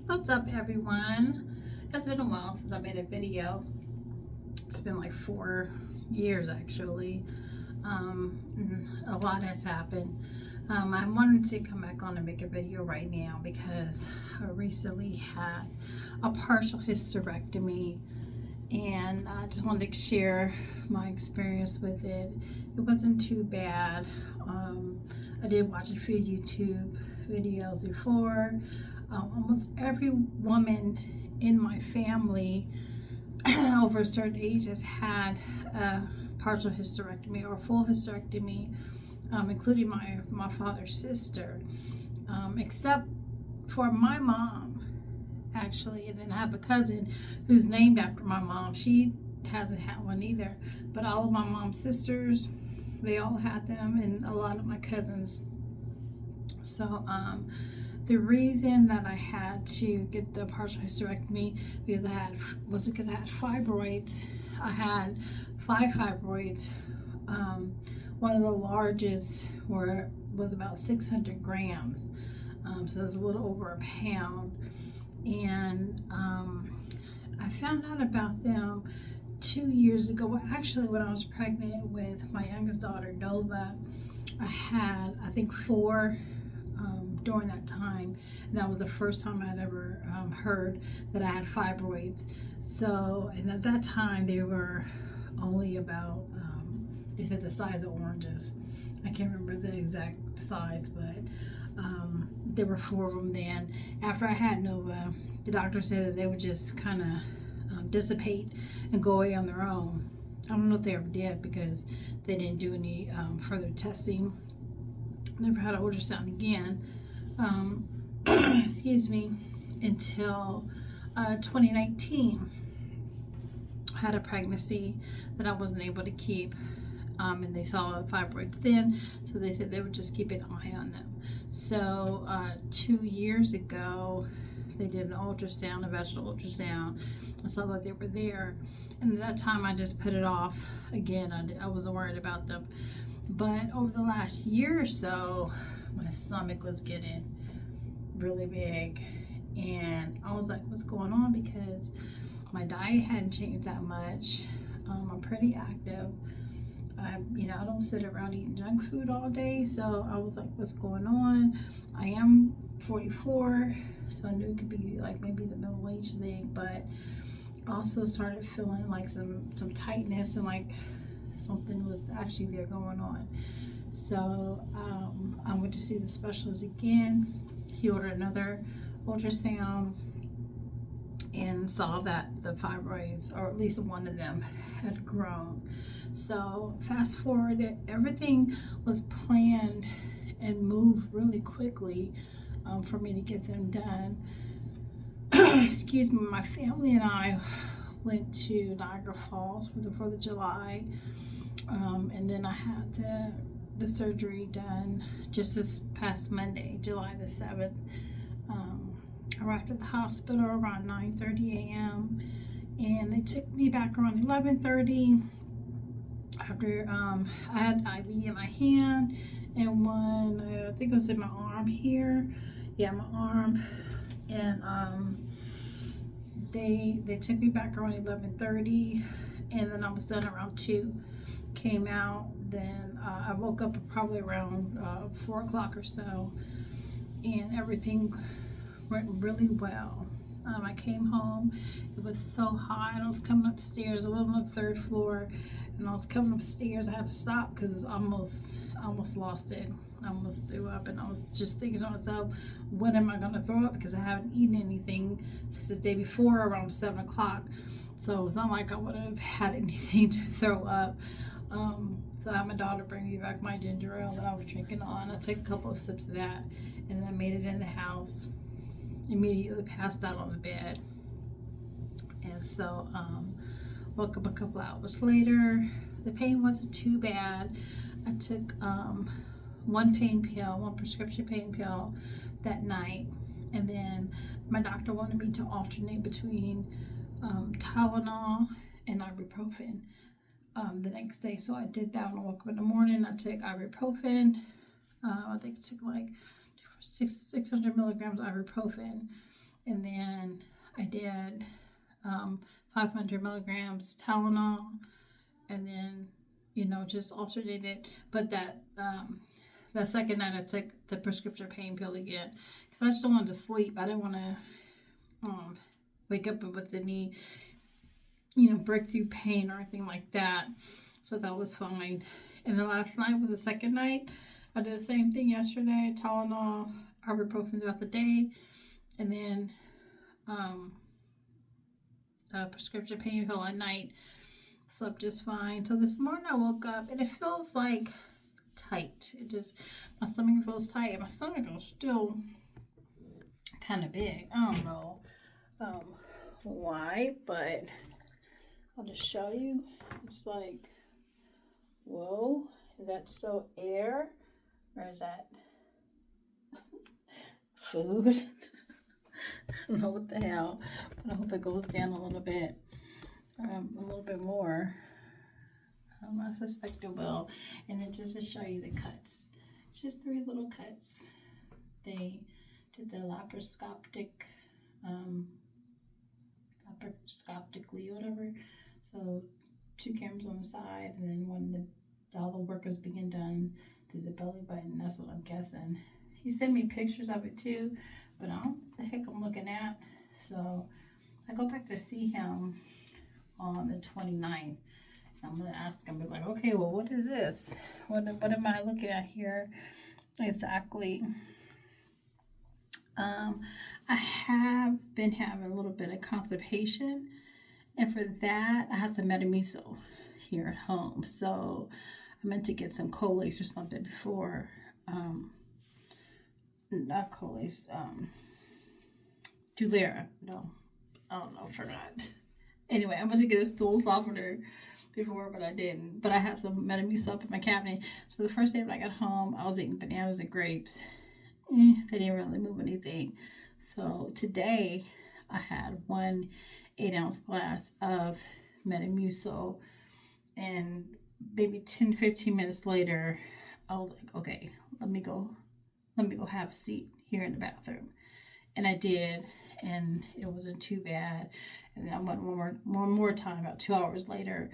What's up, everyone? It's been a while since I made a video. It's been like 4 years actually. A lot has happened. I wanted to come back on and make a video right now because I recently had a partial hysterectomy, and I just wanted to share my experience with it. It wasn't too bad. I did watch a few YouTube videos before. Almost every woman in my family over a certain age has had a partial hysterectomy or full hysterectomy, including my father's sister, except for my mom, actually. And then I have a cousin who's named after my mom. She hasn't had one either, but all of my mom's sisters, they all had them, and a lot of my cousins. So the reason that I had to get the partial hysterectomy because I had fibroids. I had 5 fibroids. One of the largest was about 600 grams, so it's a little over a pound. And I found out about them 2 years ago. Well, actually, when I was pregnant with my youngest daughter, Nova, I had, I think, four during that time, and that was the first time I'd ever heard that I had fibroids. So, and at that time, they were only about, they said the size of oranges. I can't remember the exact size, but there were four of them then. After I had Nova, the doctor said that they would just kind of dissipate and go away on their own. I don't know if they ever did because they didn't do any further testing. Never had an ultrasound again. Excuse me, until 2019. I had a pregnancy that I wasn't able to keep, and they saw fibroids then, so they said they would just keep an eye on them. So 2 years ago, they did an ultrasound, a vaginal ultrasound. I saw that they were there, and at that time I just put it off. Again, I wasn't worried about them. But over the last year or so, my stomach was getting really big, and I was like, what's going on? Because my diet hadn't changed that much. I'm pretty active. I don't sit around eating junk food all day, so I was like, what's going on? I am 44, so I knew it could be like maybe the middle age thing, but I also started feeling like some tightness and like something was actually there going on. So I went to see the specialist again. He ordered another ultrasound and saw that the fibroids, or at least one of them, had grown. So fast forward, everything was planned and moved really quickly for me to get them done. Excuse me. My family and I went to Niagara Falls for the 4th of July, and then I had the surgery done just this past Monday, July the 7th. I arrived at the hospital around 9:30 a.m. and they took me back around 11:30 after I had IV in my hand and one, I think it was in my arm here. Yeah, my arm. And they took me back around 11:30, and then I was done around 2. Came out, then I woke up probably around 4 o'clock or so, and everything went really well. I came home, it was so hot. I was coming upstairs, I live on the 3rd floor, and I was coming upstairs. I had to stop because I almost lost it. I almost threw up, and I was just thinking to myself, when am I going to throw up? Because I haven't eaten anything since the day before around 7 o'clock. So it's not like I would have had anything to throw up. So I had my daughter bring me back my ginger ale that I was drinking on. I took a couple of sips of that, and then I made it in the house. Immediately passed out on the bed. And so woke up a couple hours later. The pain wasn't too bad. I took one prescription pain pill that night, and then my doctor wanted me to alternate between Tylenol and ibuprofen the next day. So I did that. When I woke up in the morning, I took ibuprofen. I think I took like 600 milligrams ibuprofen, and then I did 500 milligrams Tylenol, and then just alternated. But that second night I took the prescription pain pill again because I just don't want to sleep. I didn't want to wake up with any breakthrough pain or anything like that. So that was fine. And the last night was the second night. I did the same thing yesterday. Tylenol, ibuprofen throughout the day, and then prescription pain pill at night. Slept just fine. So this morning I woke up and it feels like tight. My stomach feels tight, and my stomach is still kind of big. I don't know why, but I'll just show you. It's like, whoa, is that still air, or is that food? I don't know what the hell, but I hope it goes down a little bit more. I suspect it will. And then just to show you the cuts, it's just 3 little cuts. They did the laparoscopically, whatever. So 2 cameras on the side, and then when all the work was being done through the belly button. That's what I'm guessing. He sent me pictures of it too, but I don't know what the heck I'm looking at. So I go back to see him on the 29th. I'm going to ask him, be like, okay, well, what is this? What am I looking at here exactly? I have been having a little bit of constipation, and for that, I had some Metamucil here at home. So I meant to get some Colace or something before, not Colace, Dulera. No, I don't know, forgot. Anyway, I must get a stool softener before, but I didn't. But I had some Metamucil up in my cabinet. So the first day when I got home, I was eating bananas and grapes. They didn't really move anything. So today I had 1 8-ounce glass of Metamucil, and maybe 10-15 minutes later, I was like, okay, let me go have a seat here in the bathroom. And I did, and it wasn't too bad. And then I went one more time about 2 hours later,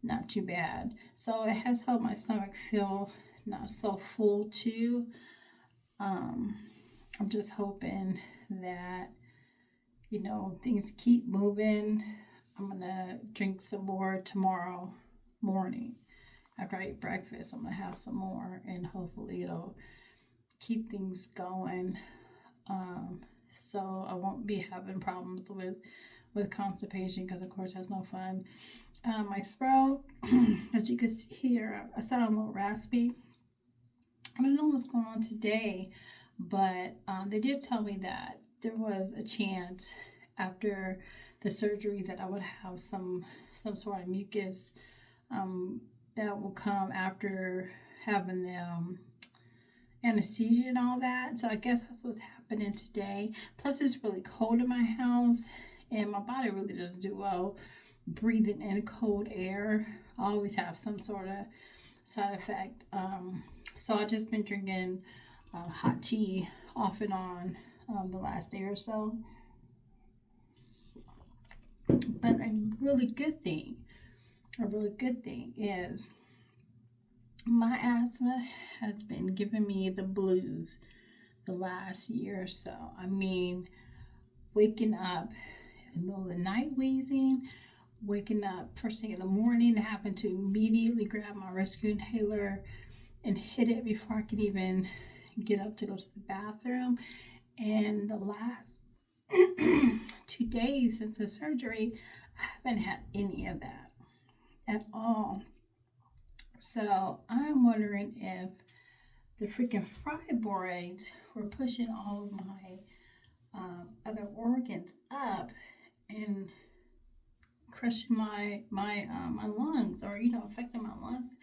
not too bad. So it has helped my stomach feel not so full too. I'm just hoping that things keep moving. I'm gonna drink some more tomorrow morning after I eat breakfast. I'm gonna have some more, and hopefully it'll keep things going. So I won't be having problems with constipation, because of course that's no fun. My throat, as you can see here, I sound a little raspy. I don't know what's going on today, but they did tell me that there was a chance after the surgery that I would have some sort of mucus that will come after having the anesthesia and all that. So I guess that's what's happening today. Plus it's really cold in my house, and my body really doesn't do well breathing in cold air. I always have some sort of side effect. So I've just been drinking hot tea off and on the last day or so. But a really good thing is my asthma has been giving me the blues the last year or so. I mean, waking up in the middle of the night wheezing, waking up first thing in the morning, having to immediately grab my rescue inhaler and hit it before I could even get up to go to the bathroom. And the last 2 days since the surgery, I haven't had any of that at all. So I'm wondering if the freaking fibroids were pushing all of my other organs up and crushing my lungs, or affecting my lungs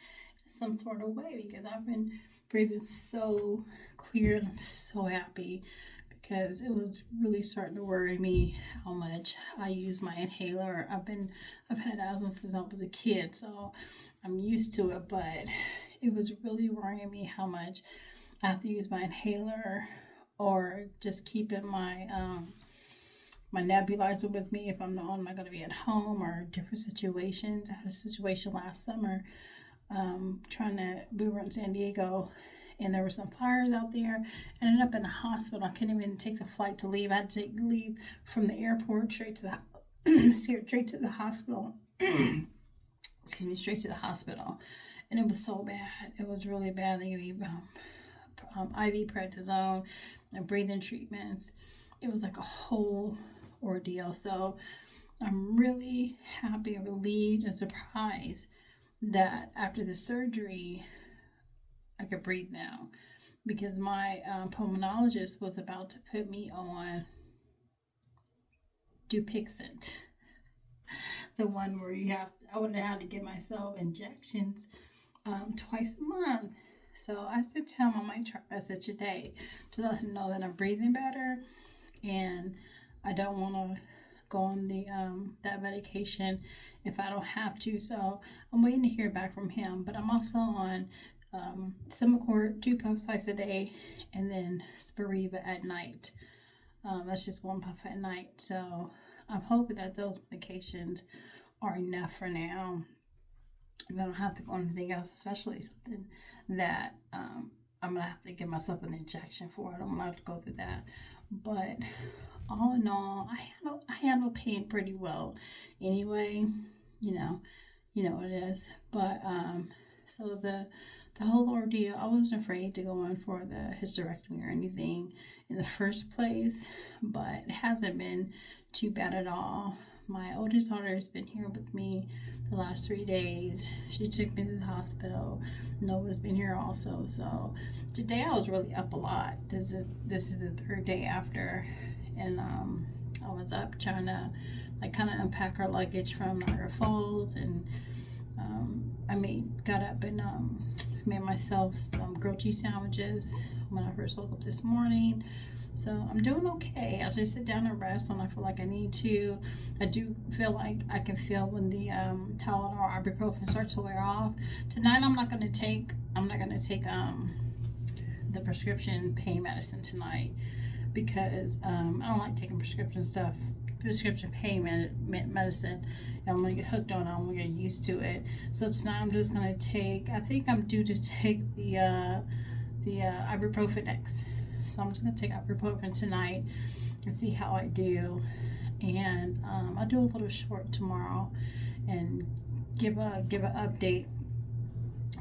in some sort of way, because I've been breathing so clear, and I'm so happy, because it was really starting to worry me how much I use my inhaler. I've had asthma since I was a kid, so I'm used to it, but it was really worrying me how much I have to use my inhaler, or just keeping my my nebulizer with me if I'm not going to be at home or different situations. I had a situation last summer. We were in San Diego, and there were some fires out there. I ended up in a hospital. I couldn't even take the flight to leave. I had to take leave from the airport straight to the hospital. Excuse me, straight to the hospital. And it was so bad. It was really bad. They gave me IV prednisone and breathing treatments. It was like a whole ordeal. So I'm really happy and relieved and surprised that after the surgery, I could breathe now, because my pulmonologist was about to put me on Dupixent, the one where I would have had to give myself injections twice a month. So I said to him on my message today to let him know that I'm breathing better and I don't want to go on the that medication if I don't have to. So I'm waiting to hear back from him. But I'm also on Symbicort 2 puffs twice a day, and then Spiriva at night. That's just 1 puff at night. So I'm hoping that those medications are enough for now. I don't have to go on anything else, especially something that I'm gonna have to give myself an injection for. I don't want to have to go through that. But all in all, I handle pain pretty well. Anyway, you know what it is. But so the whole ordeal, I wasn't afraid to go in for the hysterectomy or anything in the first place, but it hasn't been too bad at all. My oldest daughter has been here with me the last 3 days. She took me to the hospital. Nova's been here also. So today I was really up a lot. This is the 3rd day after, and I was up trying to kind of unpack our luggage from Niagara Falls, and I got up and made myself some grilled cheese sandwiches when I first woke up this morning. So I'm doing okay. I just sit down and rest when I feel like I need to. I do feel like I can feel when the Tylenol or ibuprofen starts to wear off. Tonight I'm not gonna take the prescription pain medicine tonight, because I don't like taking prescription pain medicine. And I'm gonna get hooked on it. I'm gonna get used to it. So tonight I'm just gonna take. I think I'm due to take the ibuprofen next. So I'm just gonna take ibuprofen tonight and see how I do. And I'll do a little short tomorrow and give a update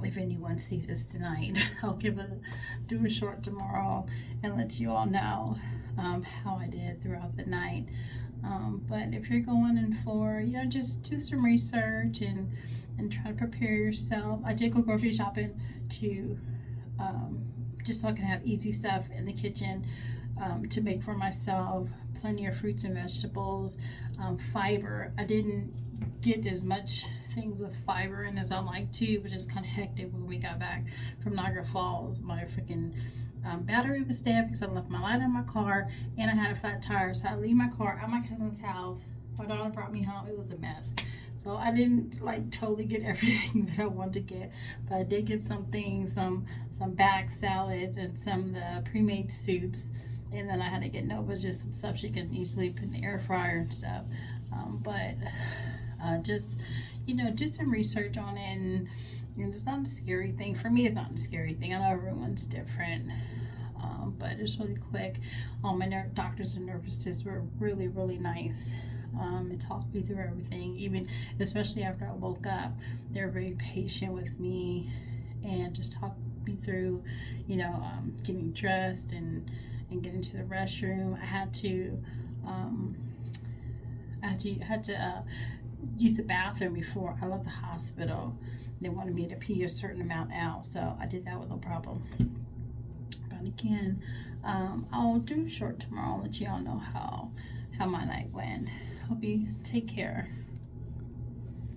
if anyone sees this tonight. I'll do a short tomorrow and let you all know how I did throughout the night. But if you're going in for, just do some research and try to prepare yourself. I did go grocery shopping to just so I can have easy stuff in the kitchen to make for myself. Plenty of fruits and vegetables, fiber. I didn't get as much things with fiber in as I like to, which is kind of hectic when we got back from Niagara Falls. My freaking battery was dead because I left my light in my car, and I had a flat tire. So I leave my car at my cousin's house. My daughter brought me home. It was a mess. So I didn't totally get everything that I wanted to get, but I did get some things, some bag salads and some of the pre-made soups, and then I had to get Nova just some stuff she can easily put in the air fryer and stuff. But just do some research on it, and it's not a scary thing. For me, it's not a scary thing. I know everyone's different, but it's really quick. All my doctors and nurses were really, really nice. It talked me through everything, especially after I woke up. They were very patient with me and just talked me through, getting dressed and getting to the restroom. I had to use the bathroom before I left the hospital. They wanted me to pee a certain amount out, so I did that with no problem. But again, I'll do a short tomorrow. I'll let y'all know how my night went. Hope you take care.